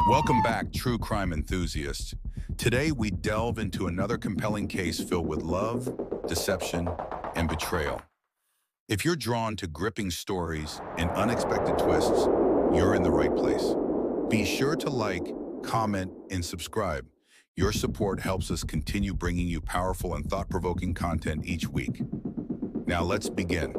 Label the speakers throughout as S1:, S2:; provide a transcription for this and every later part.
S1: Welcome back, true crime enthusiasts. Today we delve into another compelling case filled with love, deception, and betrayal. If you're drawn to gripping stories and unexpected twists, you're in the right place. Be sure to like, comment, and subscribe. Your support helps us continue bringing you powerful and thought-provoking content each week. Now let's begin.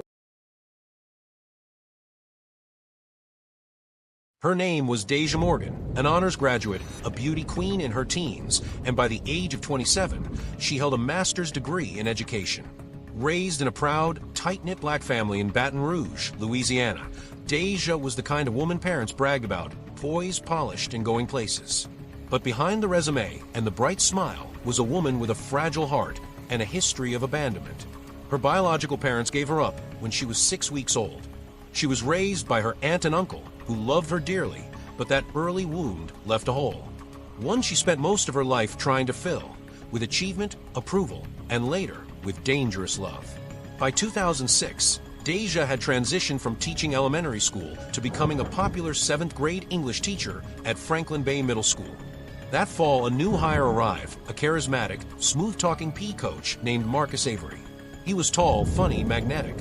S2: Her name was Deja Morgan, an honors graduate, a beauty queen in her teens, and by the age of 27, she held a master's degree in education. Raised in a proud, tight-knit black family in Baton Rouge, Louisiana, Deja was the kind of woman parents bragged about, poised, polished, and going places. But behind the resume and the bright smile was a woman with a fragile heart and a history of abandonment. Her biological parents gave her up when she was 6 weeks old. She was raised by her aunt and uncle, who loved her dearly, but that early wound left a hole. One she spent most of her life trying to fill, with achievement, approval, and later, with dangerous love. By 2006, Deja had transitioned from teaching elementary school to becoming a popular 7th grade English teacher at Franklin Bay Middle School. That fall, a new hire arrived, a charismatic, smooth-talking PE coach named Marcus Avery. He was tall, funny, magnetic.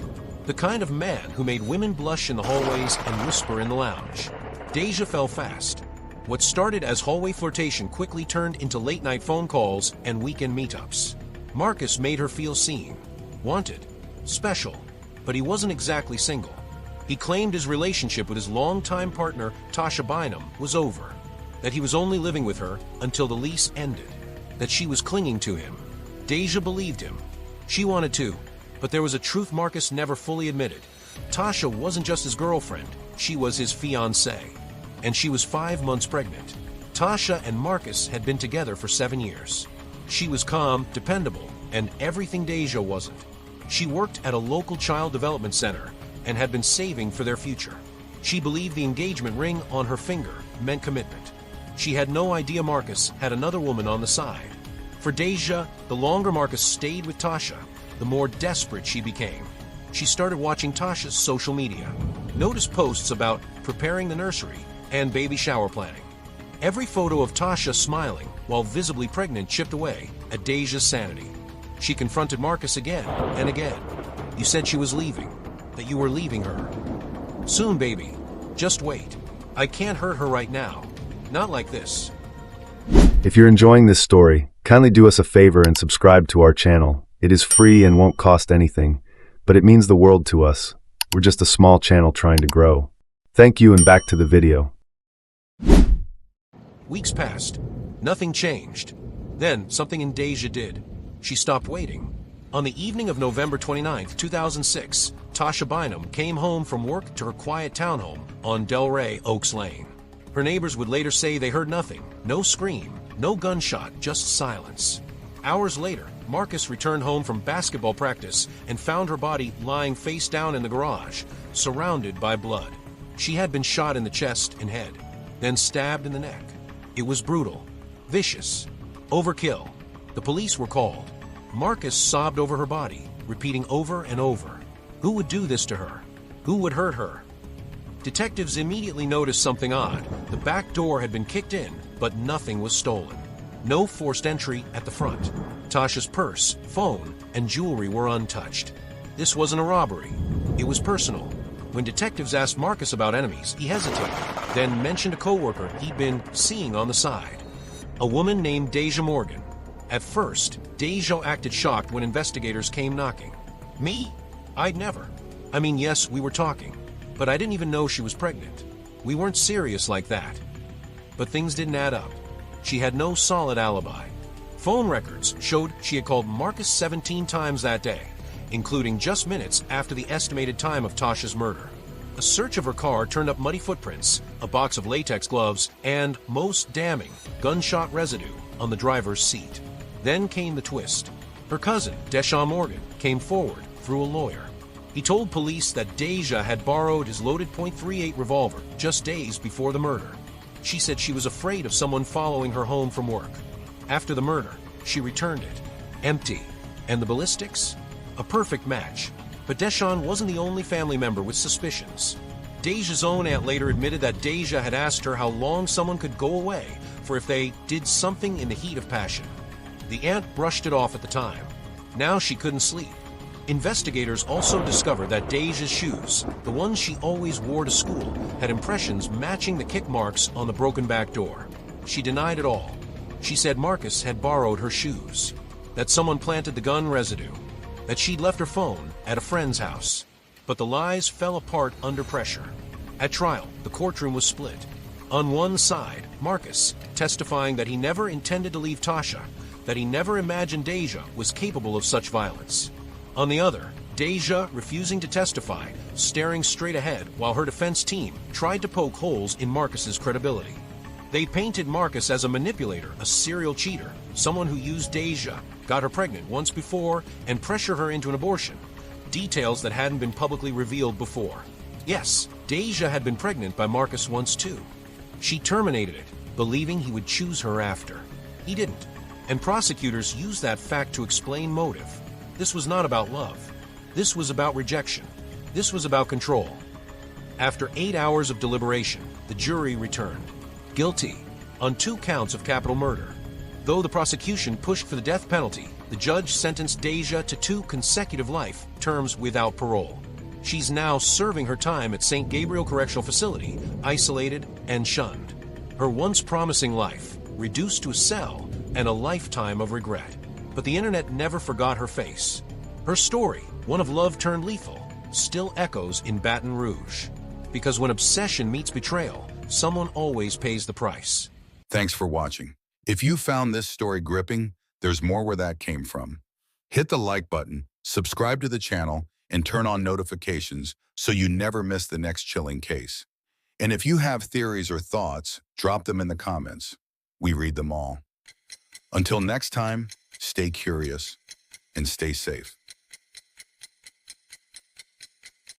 S2: The kind of man who made women blush in the hallways and whisper in the lounge. Deja fell fast. What started as hallway flirtation quickly turned into late-night phone calls and weekend meetups. Marcus made her feel seen, wanted, special, but he wasn't exactly single. He claimed his relationship with his longtime partner, Tasha Bynum, was over, that he was only living with her until the lease ended, that she was clinging to him. Deja believed him. She wanted to. But there was a truth Marcus never fully admitted. Tasha wasn't just his girlfriend, she was his fiancée. And she was 5 months pregnant. Tasha and Marcus had been together for 7 years. She was calm, dependable, and everything Deja wasn't. She worked at a local child development center and had been saving for their future. She believed the engagement ring on her finger meant commitment. She had no idea Marcus had another woman on the side. For Deja, the longer Marcus stayed with Tasha, the more desperate she became. She started watching Tasha's social media, noticed posts about preparing the nursery and baby shower planning. Every photo of Tasha smiling while visibly pregnant chipped away at Deja's sanity. She confronted Marcus again and again. You said she was leaving, that you were leaving her. Soon, baby. Just wait. I can't hurt her right now. Not like this.
S3: If you're enjoying this story, kindly do us a favor and subscribe to our channel. It is free and won't cost anything, but it means the world to us. We're just a small channel trying to grow. Thank you, and back to the video.
S2: Weeks passed. Nothing changed. Then something in Deja did. She stopped waiting. On the evening of November 29, 2006, Tasha Bynum came home from work to her quiet townhome on Delray Oaks Lane. Her neighbors would later say they heard nothing. No scream, no gunshot, just silence. Hours later, Marcus returned home from basketball practice and found her body lying face down in the garage, surrounded by blood. She had been shot in the chest and head, then stabbed in the neck. It was brutal, vicious, overkill. The police were called. Marcus sobbed over her body, repeating over and over, who would do this to her? Who would hurt her? Detectives immediately noticed something odd. The back door had been kicked in, but nothing was stolen. No forced entry at the front. Tasha's purse, phone, and jewelry were untouched. This wasn't a robbery. It was personal. When detectives asked Marcus about enemies, he hesitated, then mentioned a coworker he'd been seeing on the side. A woman named Deja Morgan. At first, Deja acted shocked when investigators came knocking. Me? I'd never. I mean, yes, we were talking, but I didn't even know she was pregnant. We weren't serious like that. But things didn't add up. She had no solid alibi. Phone records showed she had called Marcus 17 times that day, including just minutes after the estimated time of Tasha's murder. A search of her car turned up muddy footprints, a box of latex gloves, and, most damning, gunshot residue on the driver's seat. Then came the twist. Her cousin, Deshaun Morgan, came forward through a lawyer. He told police that Deja had borrowed his loaded .38 revolver just days before the murder. She said she was afraid of someone following her home from work. After the murder, she returned it, empty. And the ballistics? A perfect match. But Deshaun wasn't the only family member with suspicions. Deja's own aunt later admitted that Deja had asked her how long someone could go away for if they did something in the heat of passion. The aunt brushed it off at the time. Now she couldn't sleep. Investigators also discovered that Deja's shoes, the ones she always wore to school, had impressions matching the kick marks on the broken back door. She denied it all. She said Marcus had borrowed her shoes, that someone planted the gun residue, that she'd left her phone at a friend's house. But the lies fell apart under pressure. At trial, the courtroom was split. On one side, Marcus, testifying that he never intended to leave Tasha, that he never imagined Deja was capable of such violence. On the other, Deja refusing to testify, staring straight ahead while her defense team tried to poke holes in Marcus's credibility. They painted Marcus as a manipulator, a serial cheater, someone who used Deja, got her pregnant once before, and pressured her into an abortion. Details that hadn't been publicly revealed before. Yes, Deja had been pregnant by Marcus once too. She terminated it, believing he would choose her after. He didn't, and prosecutors used that fact to explain motive. This was not about love. This was about rejection. This was about control. After 8 hours of deliberation, the jury returned guilty on 2 counts of capital murder. Though the prosecution pushed for the death penalty, the judge sentenced Deja to 2 consecutive life terms without parole. She's now serving her time at St. Gabriel Correctional Facility, isolated and shunned. Her once promising life reduced to a cell and a lifetime of regret. But the internet never forgot her face. Her story, one of love turned lethal, still echoes in Baton Rouge. Because when obsession meets betrayal, someone always pays the price.
S1: Thanks for watching. If you found this story gripping, there's more where that came from. Hit the like button, subscribe to the channel, and turn on notifications so you never miss the next chilling case. And if you have theories or thoughts, drop them in the comments. We read them all. Until next time, stay curious and stay safe.